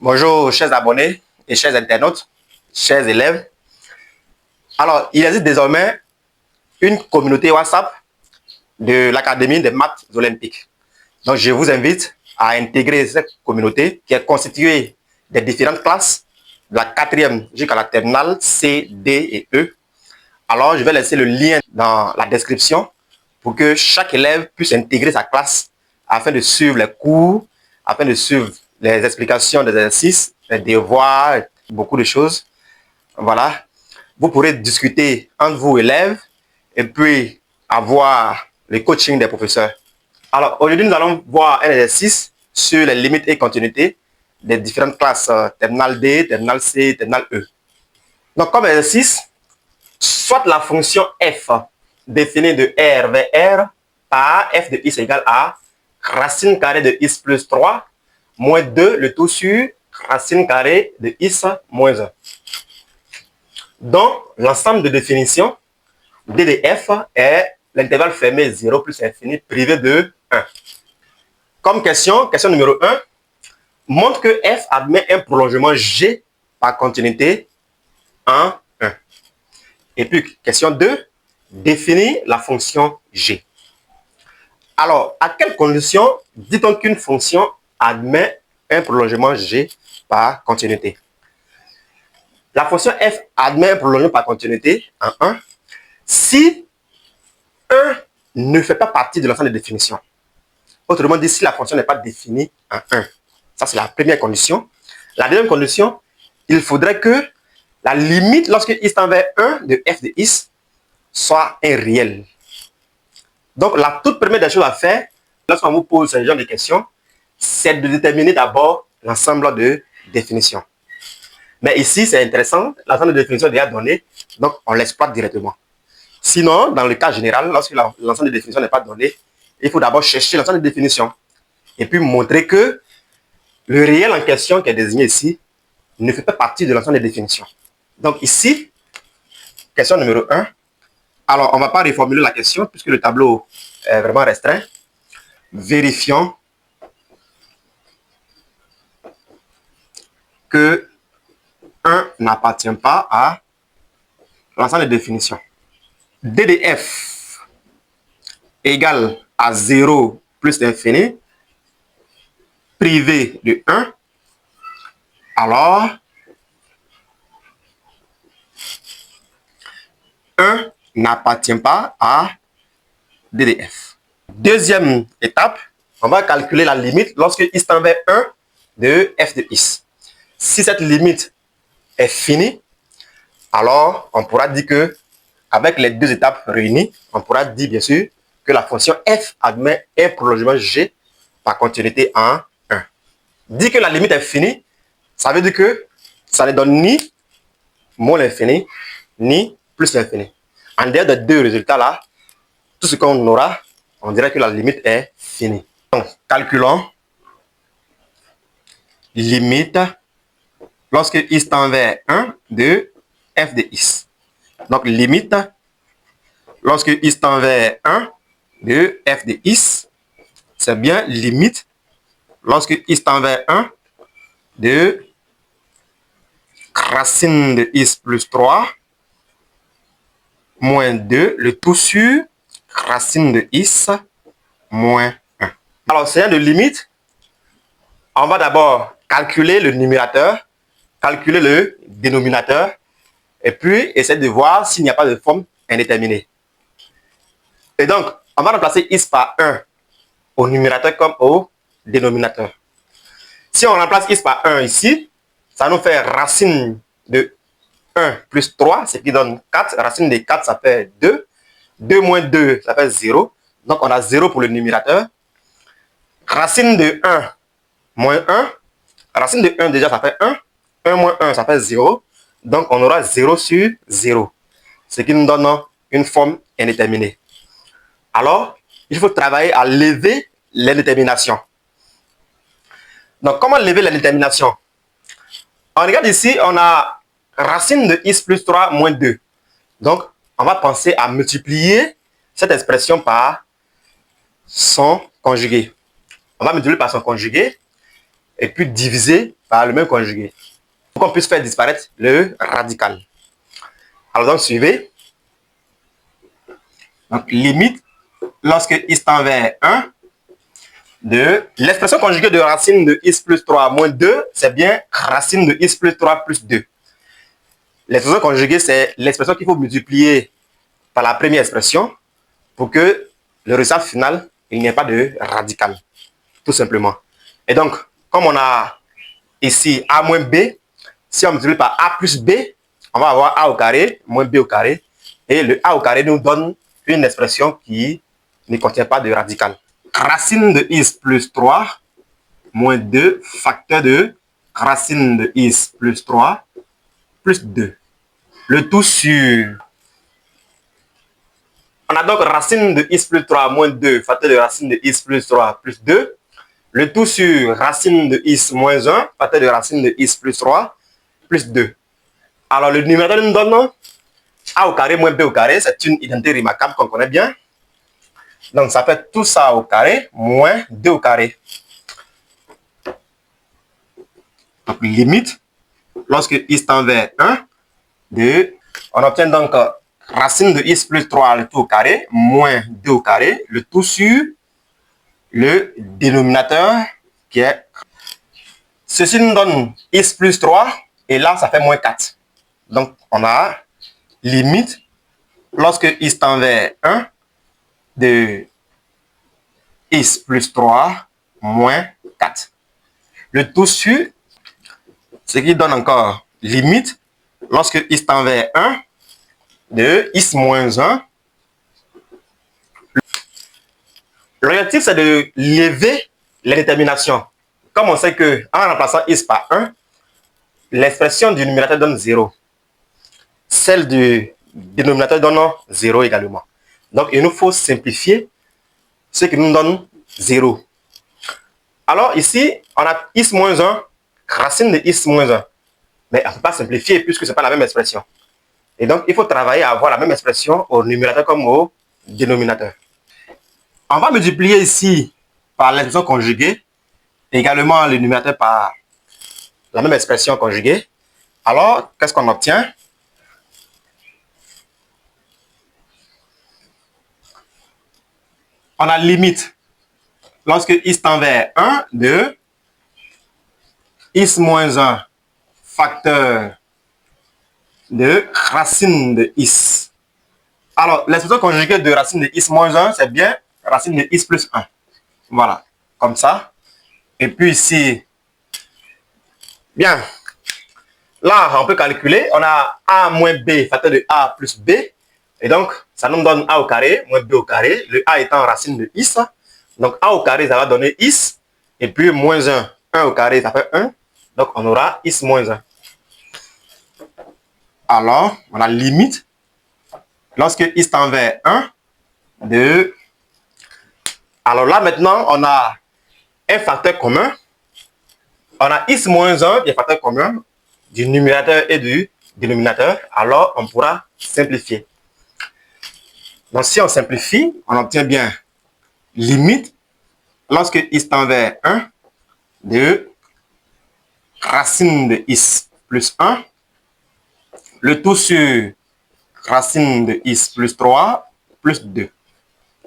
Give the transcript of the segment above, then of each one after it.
Bonjour chers abonnés et chers internautes, chers élèves. Alors, il existe désormais une communauté WhatsApp de l'Académie des maths olympiques. Donc, je vous invite à intégrer cette communauté qui est constituée des différentes classes, de la 4e jusqu'à la terminale C, D et E. Alors, je vais laisser le lien dans la description pour que chaque élève puisse intégrer sa classe afin de suivre les cours, afin de suivre les explications des exercices, les devoirs, beaucoup de choses. Voilà. Vous pourrez discuter entre vous, élèves, et puis avoir le coaching des professeurs. Alors, aujourd'hui, nous allons voir un exercice sur les limites et continuités des différentes classes terminale D, terminale C, terminale E. Donc, comme exercice, soit la fonction f définie de R vers R par f de x égale à racine carrée de x plus 3 moins 2, le tout sur racine carrée de x moins 1. Donc, l'ensemble de définitions d de f est l'intervalle fermé 0 plus infini privé de 1. Comme question numéro 1, montre que f admet un prolongement g par continuité en 1. Et puis, question 2, définit la fonction g. Alors, à quelle condition dit-on qu'une fonction admet un prolongement g par continuité? La fonction f admet un prolongement par continuité en 1 si 1 ne fait pas partie de l'ensemble des définitions. Autrement dit, si la fonction n'est pas définie en 1. Ça, c'est la première condition. La deuxième condition, il faudrait que la limite lorsque x tend vers 1 de f de x soit un réel. Donc, la toute première des choses à faire, lorsqu'on vous pose ce genre de questions, c'est de déterminer d'abord l'ensemble de définitions. Mais ici, c'est intéressant, l'ensemble de définitions est déjà donné, donc on l'exploite directement. Sinon, dans le cas général, lorsque l'ensemble de définitions n'est pas donné, il faut d'abord chercher l'ensemble de définitions et puis montrer que le réel en question qui est désigné ici ne fait pas partie de l'ensemble des définitions. Donc ici, question numéro 1. Alors, on ne va pas reformuler la question puisque le tableau est vraiment restreint. Vérifions que 1 n'appartient pas à l'ensemble des définitions. D de f égale à 0 plus l'infini privé de 1. Alors, 1 n'appartient pas à D de f. Deuxième étape, on va calculer la limite lorsque x tend vers 1 de f de x. Si cette limite est finie, alors on pourra dire que, avec les deux étapes réunies, on pourra dire bien sûr que la fonction f admet un prolongement g par continuité en 1. Dire que la limite est finie, ça veut dire que ça ne donne ni moins l'infini, ni plus l'infini. En dehors des deux résultats là, tout ce qu'on aura, on dirait que la limite est finie. Donc, calculons limite lorsque x tend vers 1 de f de x. Donc, limite lorsque x tend vers 1 de f de x, c'est bien limite lorsque x tend vers 1 de racine de x plus 3 moins 2, le tout sur racine de x moins 1. Alors, c'est un de limite. On va d'abord calculer le numérateur, calculer le dénominateur, et puis essayer de voir s'il n'y a pas de forme indéterminée. Et donc, on va remplacer x par 1 au numérateur comme au dénominateur. Si on remplace x par 1 ici, ça nous fait racine de 1 plus 3, ce qui donne 4. Racine de 4, ça fait 2. 2 moins 2, ça fait 0. Donc, on a 0 pour le numérateur. Racine de 1 moins 1. Racine de 1, déjà, ça fait 1. 1 moins 1, ça fait 0. Donc, on aura 0 sur 0. Ce qui nous donne une forme indéterminée. Alors, il faut travailler à lever l'indétermination. Donc, comment lever l'indétermination? On regarde ici, on a racine de x plus 3 moins 2. Donc, on va penser à multiplier cette expression par son conjugué. On va multiplier par son conjugué. et puis divisé par le même conjugué pour qu'on puisse faire disparaître le radical. Alors donc, suivez. Donc, limite, lorsque x tend vers 1, de l'expression conjuguée de racine de x plus 3 moins 2, c'est bien racine de x plus 3 plus 2. L'expression conjuguée, c'est l'expression qu'il faut multiplier par la première expression pour que le résultat final, il n'y ait pas de radical, tout simplement. Et donc, comme on a ici a moins b, si on multiplie par a plus b, on va avoir a au carré moins b au carré. Et le a au carré nous donne une expression qui ne contient pas de radical. Racine de x plus 3 moins 2 facteur de racine de x plus 3 plus 2. Le tout sur... On a donc racine de x plus 3 moins 2 facteur de racine de x plus 3 plus 2. Le tout sur racine de x moins 1 facteur de racine de x plus 3 plus 2. Alors le numérateur nous donne a au carré moins b au carré. C'est une identité remarquable qu'on connaît bien. Donc ça fait tout ça au carré moins 2 au carré. Donc limite, lorsque x tend vers 1, on obtient donc racine de x plus 3 le tout au carré moins 2 au carré, le tout sur le dénominateur qui est... Ceci nous donne x plus 3 et là ça fait moins 4. Donc on a limite lorsque x tend vers 1 de x plus 3 moins 4. Le tout sur ce qui donne encore limite lorsque x tend vers 1 de x moins 1. L'objectif, c'est de lever les déterminations. Comme on sait qu'en remplaçant x par 1, l'expression du numérateur donne 0. Celle du dénominateur donne 0 également. Donc, il nous faut simplifier ce qui nous donne 0. Alors, ici, on a x moins 1, racine de x moins 1. Mais on ne peut pas simplifier puisque ce n'est pas la même expression. Et donc, il faut travailler à avoir la même expression au numérateur comme au dénominateur. On va multiplier ici par l'expression conjuguée, également le numérateur par la même expression conjuguée. Alors, qu'est-ce qu'on obtient? On a limite lorsque x tend vers 1 de x moins 1 facteur de racine de x. Alors, l'expression conjuguée de racine de x moins 1, c'est bien racine de x plus 1. Voilà, comme ça. Et puis ici, bien, là, on peut calculer. On a a moins b facteur de a plus b. Et donc, ça nous donne a au carré moins b au carré. Le a étant racine de x. Donc, a au carré, ça va donner x. Et puis, moins 1. 1 au carré, ça fait 1. Donc, on aura x moins 1. Alors, on a limite. Lorsque x tend vers 1, de... Alors là, maintenant, on a un facteur commun. On a x moins 1, qui est facteur commun du numérateur et du dénominateur. Alors, on pourra simplifier. Donc, si on simplifie, on obtient bien limite lorsque x tend vers 1 de racine de x plus 1, le tout sur racine de x plus 3 plus 2.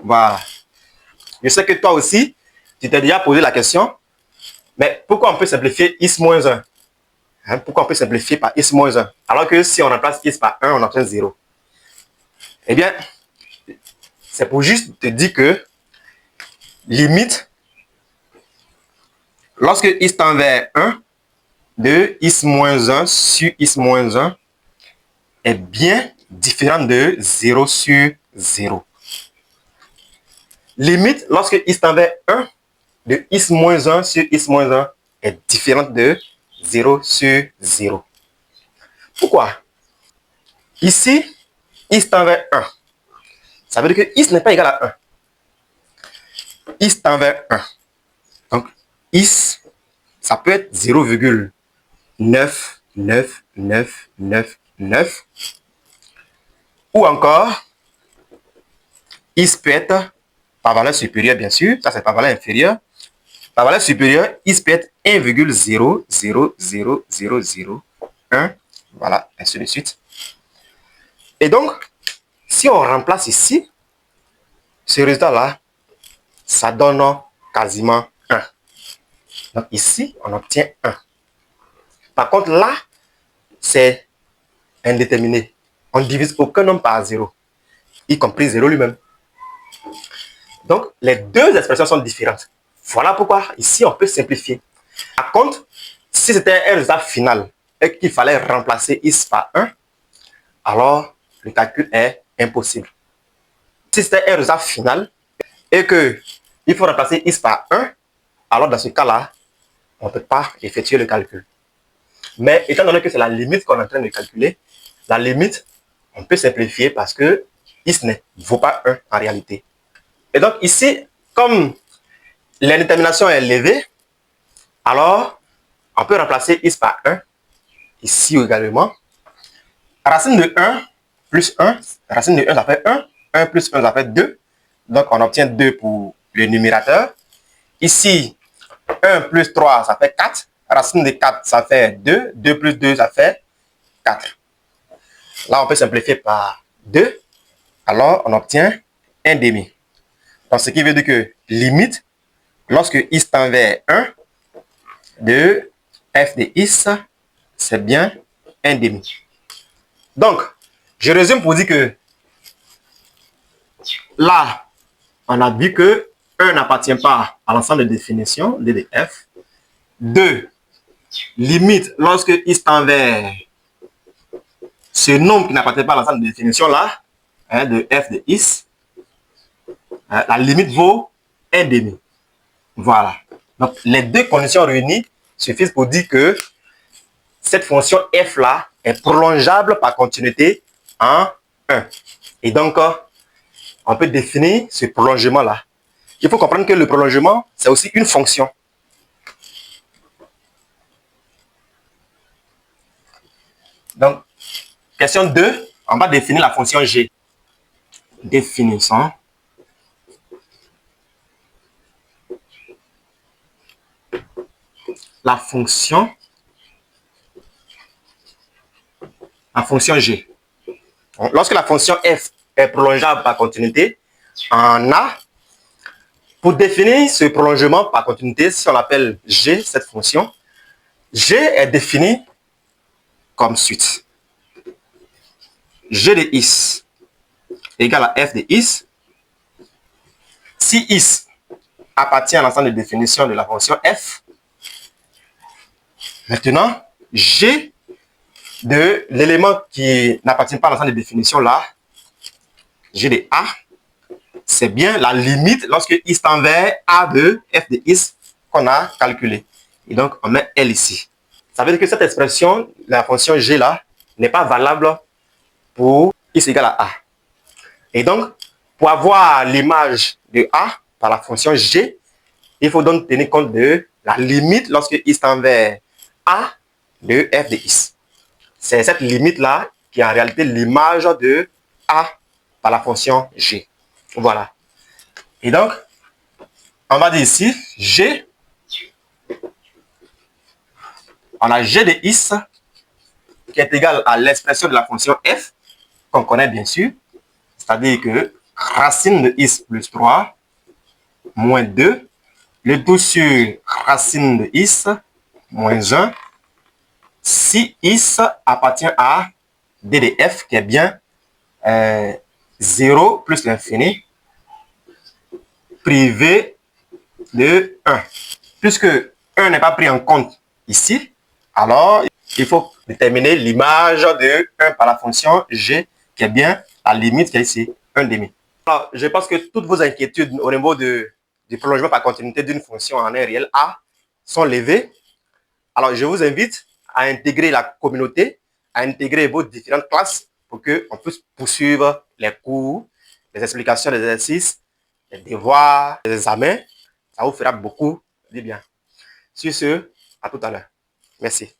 Voilà. Je sais que toi aussi, tu t'es déjà posé la question, mais pourquoi on peut simplifier x moins 1? Pourquoi on peut simplifier par x moins 1? Alors que si on remplace x par 1, on obtient 0. Eh bien, c'est pour juste te dire que limite, lorsque x tend vers 1, de x moins 1 sur x moins 1 est bien différent de 0 sur 0. Limite, lorsque x tend vers 1, de x moins 1 sur x moins 1 est différente de 0 sur 0. Pourquoi? Ici, x tend vers 1. Ça veut dire que x n'est pas égal à 1. X tend vers 1. Donc, x, ça peut être 0,99999. Ou encore, x peut être par valeur supérieure, bien sûr. Ça, c'est par valeur inférieure. la valeur supérieure, is peut être 1,0000001. Voilà, ainsi de suite. Et donc, si on remplace ici, ce résultat-là, ça donne quasiment 1. Donc ici, on obtient 1. Par contre, là, c'est indéterminé. On ne divise aucun nombre par 0, y compris 0 lui-même. Donc, les deux expressions sont différentes. Voilà pourquoi ici, on peut simplifier. Par contre, si c'était un résultat final et qu'il fallait remplacer is par 1, alors le calcul est impossible. Si c'était un résultat final et qu'il faut remplacer is par 1, alors dans ce cas-là, on ne peut pas effectuer le calcul. Mais étant donné que c'est la limite qu'on est en train de calculer, la limite, on peut simplifier parce que is ne vaut pas 1 en réalité. Et donc ici, comme l'indétermination est élevée, alors on peut remplacer is par 1, ici également. Racine de 1 plus 1, racine de 1 ça fait 1, 1 plus 1 ça fait 2, donc on obtient 2 pour le numérateur. Ici, 1 plus 3 ça fait 4, racine de 4 ça fait 2, 2 plus 2 ça fait 4. Là on peut simplifier par 2, alors on obtient 1 demi. Donc ce qui veut dire que limite, lorsque is tend vers 1, de f de is, c'est bien 1 demi. Donc, je résume pour dire que là, on a vu que 1 n'appartient pas à l'ensemble de définitions d de f. 2, limite lorsque is tend vers ce nombre qui n'appartient pas à l'ensemble de définitions là, hein, de f de is, la limite vaut 1 demi. Voilà. Donc, les deux conditions réunies suffisent pour dire que cette fonction f là est prolongeable par continuité en 1. Et donc, on peut définir ce prolongement là. Il faut comprendre que le prolongement, c'est aussi une fonction. Donc, question 2, on va définir la fonction g. Définissons la fonction g. Lorsque la fonction f est prolongeable par continuité en a, pour définir ce prolongement par continuité, si on l'appelle g, cette fonction, g est définie comme suit. G de is égale à f de is. Si is appartient à l'ensemble de définition de la fonction f, maintenant, g de l'élément qui n'appartient pas à l'ensemble de définition là, g de a, c'est bien la limite lorsque is tend vers a de f de is qu'on a calculé. Et donc, on met L ici. Ça veut dire que cette expression, la fonction g là, n'est pas valable pour is égale à a. Et donc, pour avoir l'image de a par la fonction g, il faut donc tenir compte de la limite lorsque is tend vers a de f de is. C'est cette limite-là qui est en réalité l'image de a par la fonction g. Voilà. Et donc, on va dire ici, g, on a g de is qui est égal à l'expression de la fonction f, qu'on connaît bien sûr, c'est-à-dire que racine de is plus 3 moins 2, le tout sur racine de is moins 1, si is appartient à d de f qui est bien 0 plus l'infini privé de 1. Puisque 1 n'est pas pris en compte ici, alors il faut déterminer l'image de 1 par la fonction g qui est bien la limite qui est ici, 1 demi. Alors, je pense que toutes vos inquiétudes au niveau du prolongement par continuité d'une fonction en un réel a sont levées. Alors, je vous invite à intégrer la communauté, à intégrer vos différentes classes pour qu'on puisse poursuivre les cours, les explications des exercices, les devoirs, les examens. Ça vous fera beaucoup de bien. Sur ce, à tout à l'heure. Merci.